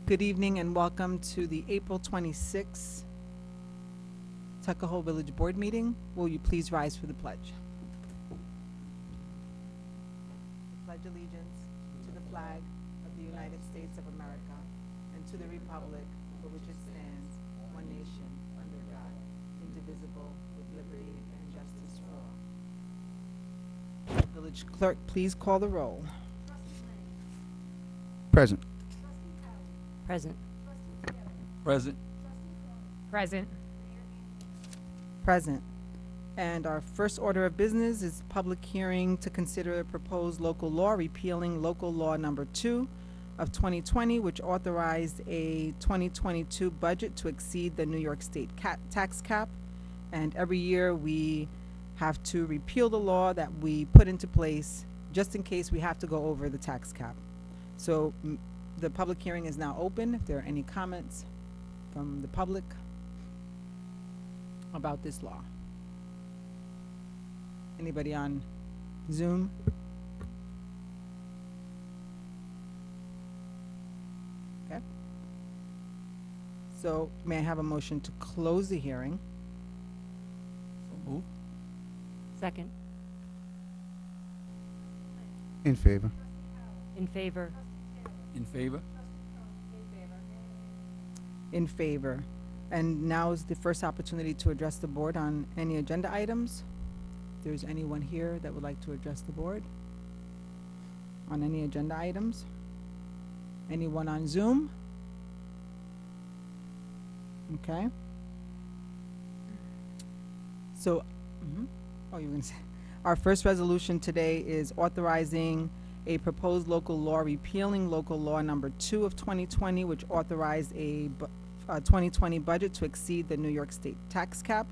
Good evening and welcome to the April 26th Tuckahoe Village Board meeting. Will you please rise for the pledge? I pledge allegiance to the flag of the United States of America and to the republic for which it stands, one nation, under God, indivisible, with liberty and justice for all. Village clerk, please call the roll. Present. Present. Present. Present. Present. And our first order of business is public hearing to consider a proposed local law repealing local law number 2 of 2020, which authorized a 2022 budget to exceed the New York State tax cap. And every year we have to repeal the law that we put into place just in case we have to go over the tax cap. So the public hearing is now open. If there are any comments from the public about this law. Anybody on Zoom? Okay. So may I have a motion to close the hearing? So moved. Second. In favor. In favor. In favor. In favor. And now is the first opportunity to address the board on any agenda items. If there's anyone here that would like to address the board on any agenda items. Anyone on Zoom? Okay. So, oh, you were gonna say, our first resolution today is authorizing a proposed local law repealing local law number 2 of 2020, which authorized a 2020 budget to exceed the New York State tax cap.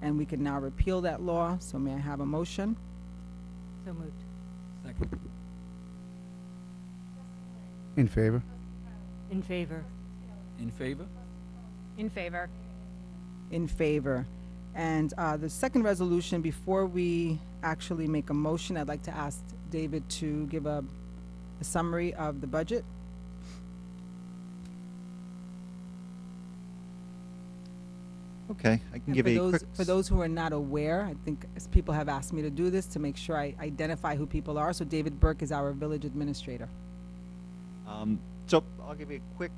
And we can now repeal that law. So may I have a motion? So moved. Second. In favor. In favor. In favor. In favor. In favor. And the second resolution, before we actually make a motion, I'd like to ask David to give a summary of the budget. Okay, I can And give a quick. for those who are not aware, I think as people have asked me to do this to make sure I identify who people are. So David Burke is our village administrator. So I'll give you a quick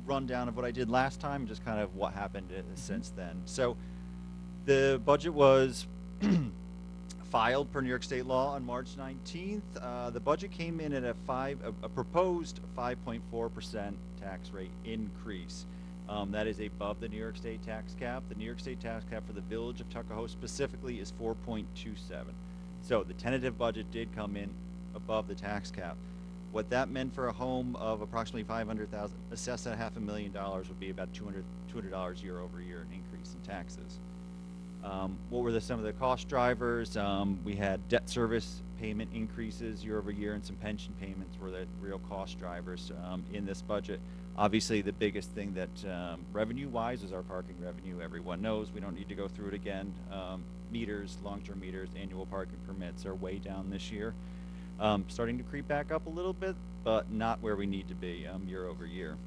rundown of what I did last time, just kind of what happened since then. So the budget was filed per New York State law on March 19th. The budget came in at a proposed 5.4% tax rate increase. That is above the New York State tax cap. The New York State tax cap for the village of Tuckahoe specifically is 4.27. So the tentative budget did come in above the tax cap. What that meant for a home of approximately $500,000, assessed at $500,000, would be about $200 year over year in increase in taxes. What were some of the cost drivers? We had debt service payment increases year over year, and some pension payments were the real cost drivers in this budget. Obviously, the biggest thing that revenue-wise is our parking revenue. Everyone knows, we don't need to go through it again. Meters, long-term meters, annual parking permits are way down this year. Starting to creep back up a little bit, but not where we need to be year over year.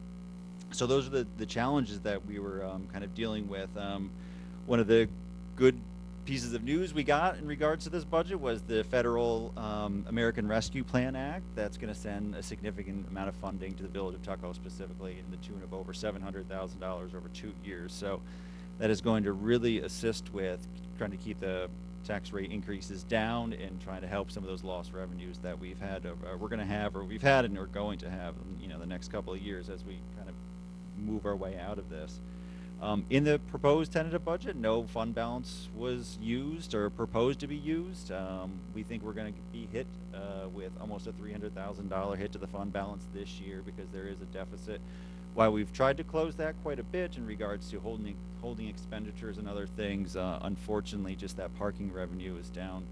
So those are the challenges that we were kind of dealing with. One of the good pieces of news we got in regards to this budget was the federal American Rescue Plan Act. That's going to send a significant amount of funding to the village of Tuckahoe specifically, in the tune of over $700,000 over 2 years. So that is going to really assist with trying to keep the tax rate increases down and trying to help some of those lost revenues that we've had, we're going to have, or we've had and are going to have, the next couple of years as we kind of move our way out of this. In the proposed tentative budget, no fund balance was used or proposed to be used. We think we're going to be hit with almost a $300,000 hit to the fund balance this year because there is a deficit. While we've tried to close that quite a bit in regards to holding expenditures and other things, unfortunately, just that parking revenue is down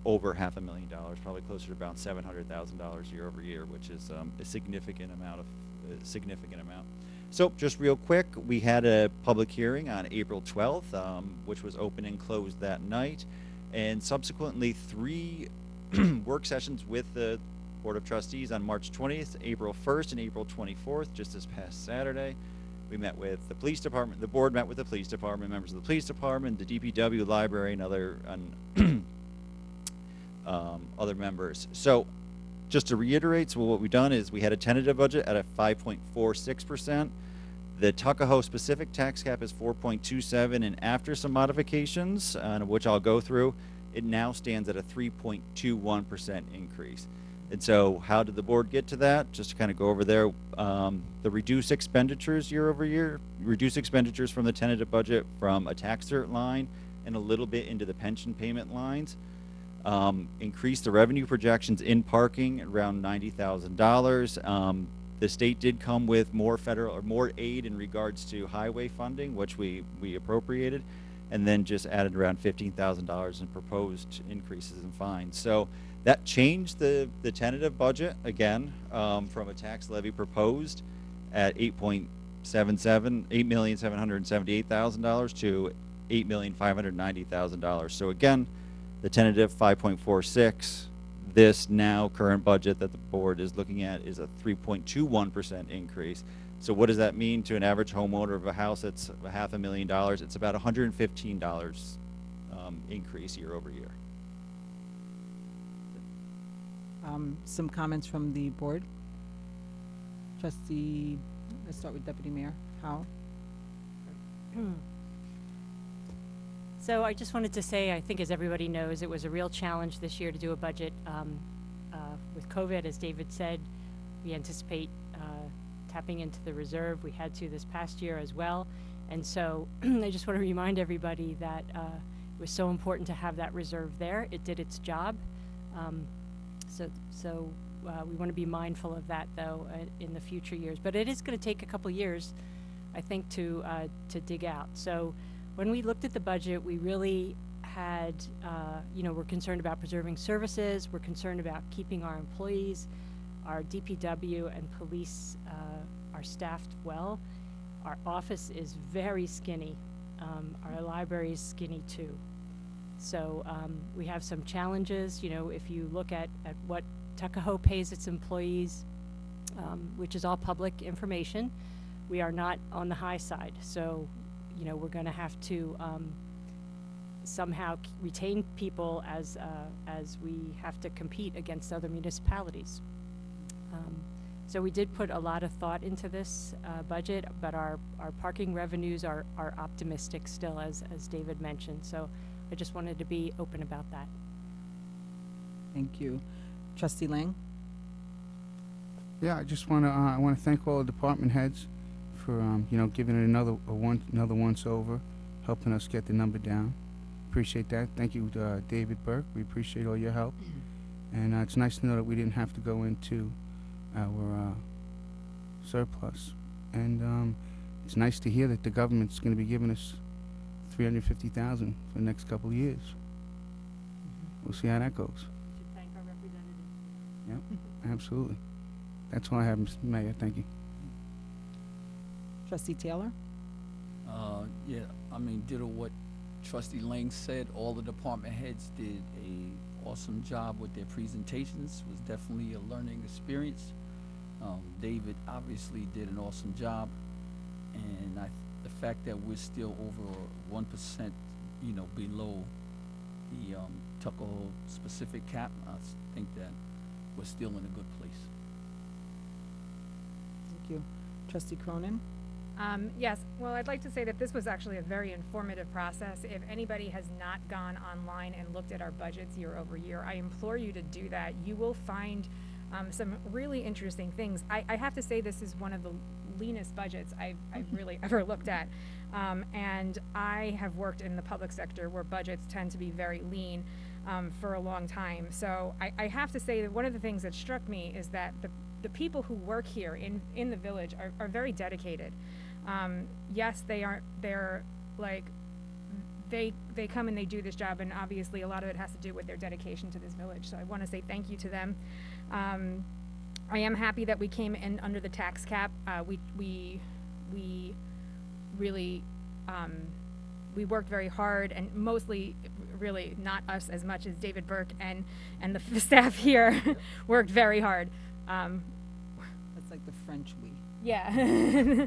over $500,000, probably closer to about $700,000 year over year, which is a significant amount. So just real quick, we had a public hearing on April 12th, which was open and closed that night, and subsequently 3 work sessions with the Board of Trustees on March 20th, April 1st, and April 24th, just this past Saturday. We met with the police department. The board met with the police department, members of the police department, the DPW, library, and other other members. So, just to reiterate, so what we've done is we had a tentative budget at a 5.46%. The Tuckahoe specific tax cap is 4.27, and after some modifications, which I'll go through, it now stands at a 3.21% increase. And so how did the board get to that? Just to kind of go over there, the reduced expenditures year over year, reduced expenditures from the tentative budget from a tax cert line and a little bit into the pension payment lines. Increased the revenue projections in parking around $90,000. The state did come with more federal or more aid in regards to highway funding, which we appropriated, and then just added around $15,000 in proposed increases in fines. So that changed the tentative budget again from a tax levy proposed at $8,778,000 to $8,590,000. So again, the tentative 5.46. This now current budget that the board is looking at is a 3.21% increase. So what does that mean to an average homeowner of a house that's $500,000? It's about $115 increase year over year. Some comments from the board. Trustee, let's start with Deputy Mayor Howell. So I just wanted to say, I think as everybody knows, it was a real challenge this year to do a budget. With COVID, as David said, we anticipate tapping into the reserve. We had to this past year as well. And so I just want to remind everybody that it was so important to have that reserve there. It did its job. So we want to be mindful of that, though, in the future years. But it is going to take a couple years, I think, to dig out. So when we looked at the budget, we really had, we're concerned about preserving services. We're concerned about keeping our employees, our DPW and police are staffed well. Our office is very skinny. Our library is skinny too. So we have some challenges. If you look at what Tuckahoe pays its employees, which is all public information, we are not on the high side. So, we're going to have to somehow retain people as we have to compete against other municipalities. So we did put a lot of thought into this budget, but our parking revenues are optimistic still, as David mentioned. So I just wanted to be open about that. Thank you. Trustee Lang? Yeah, I just want to thank all the department heads for giving it another once over, helping us get the number down. Appreciate that. Thank you, David Burke. We appreciate all your help, and it's nice to know that we didn't have to go into our surplus. And it's nice to hear that the government's going to be giving us $350,000 for the next couple of years. We'll see how that goes. We should thank our representatives. Yep, absolutely. That's all I have, Mr. Mayor. Thank you. Trustee Taylor? Yeah, ditto what Trustee Lang said. All the department heads did a awesome job with their presentations. It was definitely a learning experience. David obviously did an awesome job, and the fact that we're still over 1%, below the Tuckahoe specific cap, I think that we're still in a good place. Thank you. Trustee Cronin? Yes, well, I'd like to say that this was actually a very informative process. If anybody has not gone online and looked at our budgets year over year, I implore you to do that. You will find some really interesting things. I have to say this is one of the leanest budgets I've really ever looked at. And I have worked in the public sector where budgets tend to be very lean for a long time. So I have to say that one of the things that struck me is that the people who work here in the village are very dedicated. Yes, they're like, they come and they do this job, and obviously a lot of it has to do with their dedication to this village. So I want to say thank you to them. I am happy that we came in under the tax cap. We really, we worked very hard, and mostly really not us as much as David Burke and the staff here worked very hard. That's like the French we, Yeah.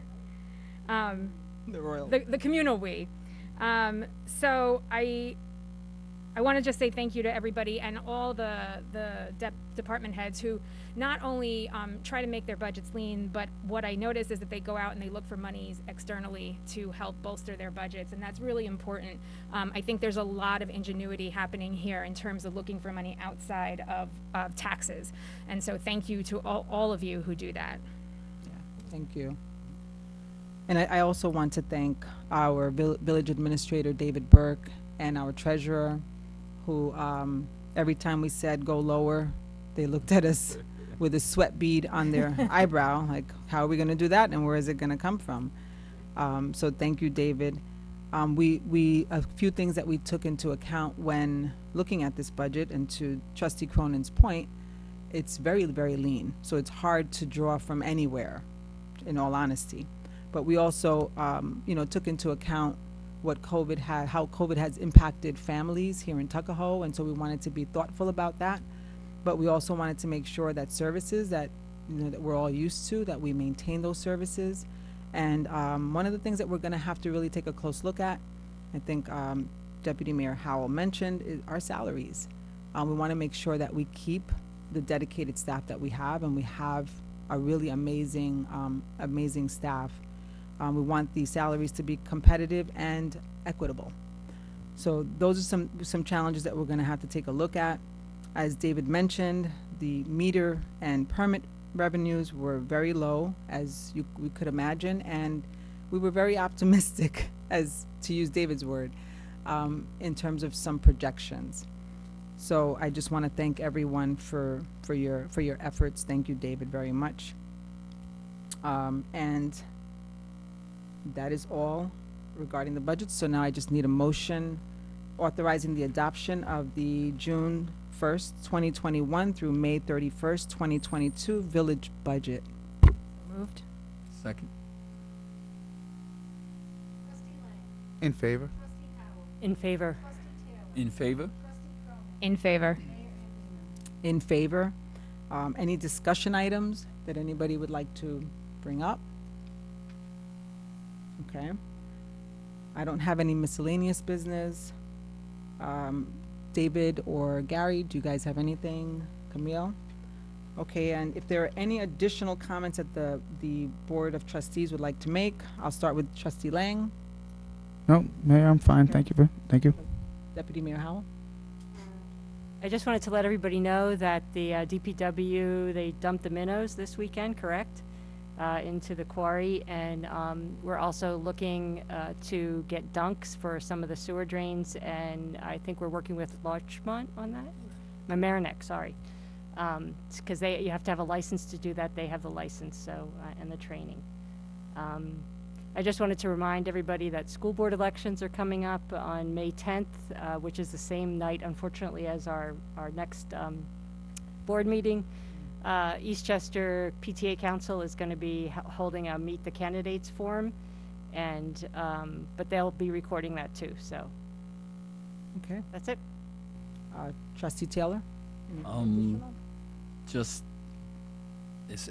the royal. The communal we. So I want to just say thank you to everybody and all the department heads who not only try to make their budgets lean, but what I notice is that they go out and they look for monies externally to help bolster their budgets, and that's really important. I think there's a lot of ingenuity happening here in terms of looking for money outside of taxes, and so thank you to all of you who do that. Yeah, thank you. And I also want to thank our village administrator, David Burke, and our treasurer, who every time we said go lower, they looked at us with a sweat bead on their eyebrow, like, how are we going to do that and where is it going to come from? So thank you, David. A few things that we took into account when looking at this budget, and to Trustee Cronin's point, it's very, very lean. So it's hard to draw from anywhere, in all honesty. But we also, took into account how COVID has impacted families here in Tuckahoe, and so we wanted to be thoughtful about that. But we also wanted to make sure that services that that we're all used to, that we maintain those services. And one of the things that we're going to have to really take a close look at, I think Deputy Mayor Howell mentioned, is our salaries. We want to make sure that we keep the dedicated staff that we have, and we have a really amazing staff. We want the salaries to be competitive and equitable. So those are some challenges that we're going to have to take a look at. As David mentioned, the meter and permit revenues were very low, as we could imagine, and we were very optimistic, as to use David's word, in terms of some projections. So I just want to thank everyone for your efforts. Thank you, David, very much. And that is all regarding the budget. So now I just need a motion authorizing the adoption of the June 1st, 2021 through May 31st, 2022 village budget. Moved. Second. In favor? In favor. In favor? In favor. In favor. Any discussion items that anybody would like to bring up? Okay. I don't have any miscellaneous business. David or Gary, do you guys have anything? Camille? Okay, and if there are any additional comments that the Board of Trustees would like to make, I'll start with Trustee Lang. No, Mayor, I'm fine. Thank you. Deputy Mayor Howell? I just wanted to let everybody know that the DPW, they dumped the minnows this weekend, correct? Into the quarry, and we're also looking to get dunks for some of the sewer drains, and I think we're working with Larchmont on that? Mamaroneck, sorry. Because you have to have a license to do that. They have the license, so, and the training. I just wanted to remind everybody that school board elections are coming up on May 10th, which is the same night, unfortunately, as our next board meeting. Eastchester PTA Council is going to be holding a Meet the Candidates forum, and but they'll be recording that too. So Okay. that's it. Trustee Taylor? Any additional? Just,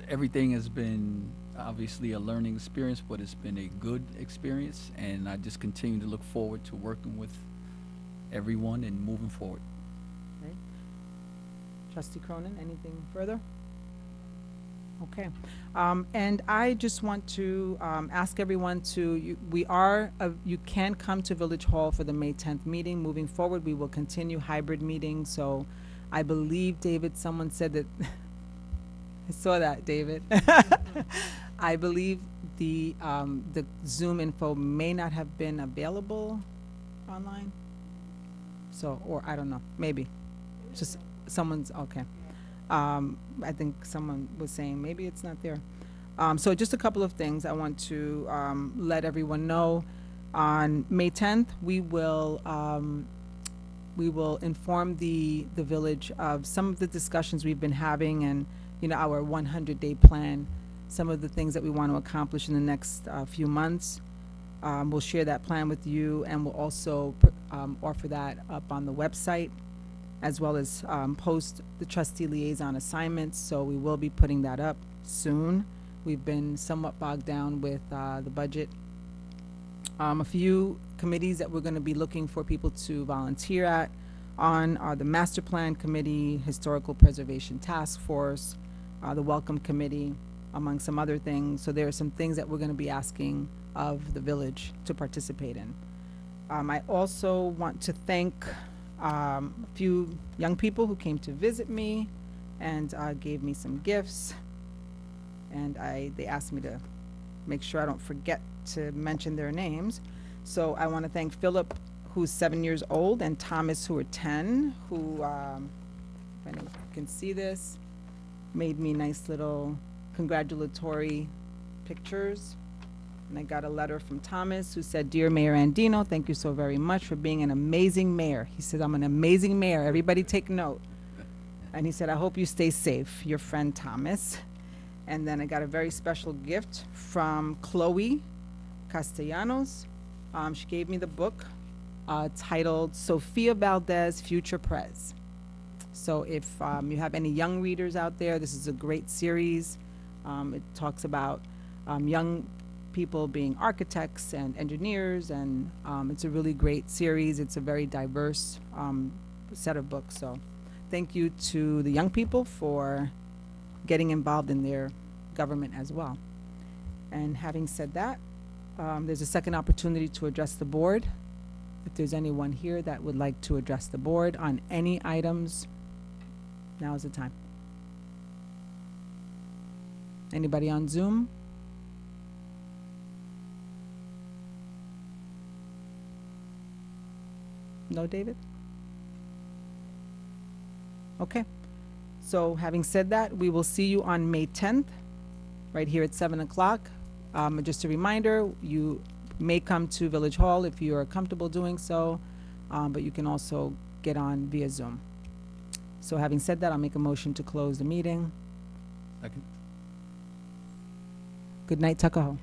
everything has been obviously a learning experience, but it's been a good experience, and I just continue to look forward to working with everyone and moving forward. Okay. Trustee Cronin, anything further? Okay. And I just want to ask everyone to, you can come to Village Hall for the May 10th meeting. Moving forward, we will continue hybrid meetings. So I believe, David, someone said that, I saw that, David. I believe the Zoom info may not have been available online. So, or I don't know, maybe. Just someone's, okay. I think someone was saying maybe it's not there. So just a couple of things I want to let everyone know. On May 10th, we will inform the village of some of the discussions we've been having, and our 100-day plan, some of the things that we want to accomplish in the next few months. We'll share that plan with you, and we'll also offer that up on the website, as well as post the trustee liaison assignments, so we will be putting that up soon. We've been somewhat bogged down with the budget. A few committees that we're going to be looking for people to volunteer on are the Master Plan Committee, Historical Preservation Task Force, the Welcome Committee, among some other things. So there are some things that we're going to be asking of the village to participate in. I also want to thank a few young people who came to visit me and gave me some gifts. And they asked me to make sure I don't forget to mention their names. So I want to thank Philip, who's 7 years old, and Thomas, who are 10, who, if I know if you can see this, made me nice little congratulatory pictures. And I got a letter from Thomas who said, "Dear Mayor Andino, thank you so very much for being an amazing mayor." He said, "I'm an amazing mayor. Everybody take note." And he said, "I hope you stay safe. Your friend Thomas." And then I got a very special gift from Chloe Castellanos. She gave me the book titled Sofia Valdez, Future Prez. So if you have any young readers out there, this is a great series. It talks about young people being architects and engineers, and it's a really great series. It's a very diverse set of books. So thank you to the young people for getting involved in their government as well. And having said that, there's a second opportunity to address the board. If there's anyone here that would like to address the board on any items, now is the time. Anybody on Zoom? No, David? Okay. So having said that, we will see you on May 10th, right here at 7 o'clock. Just a reminder, you may come to Village Hall if you are comfortable doing so, but you can also get on via Zoom. So having said that, I'll make a motion to close the meeting. Second. Good night, Tuckahoe.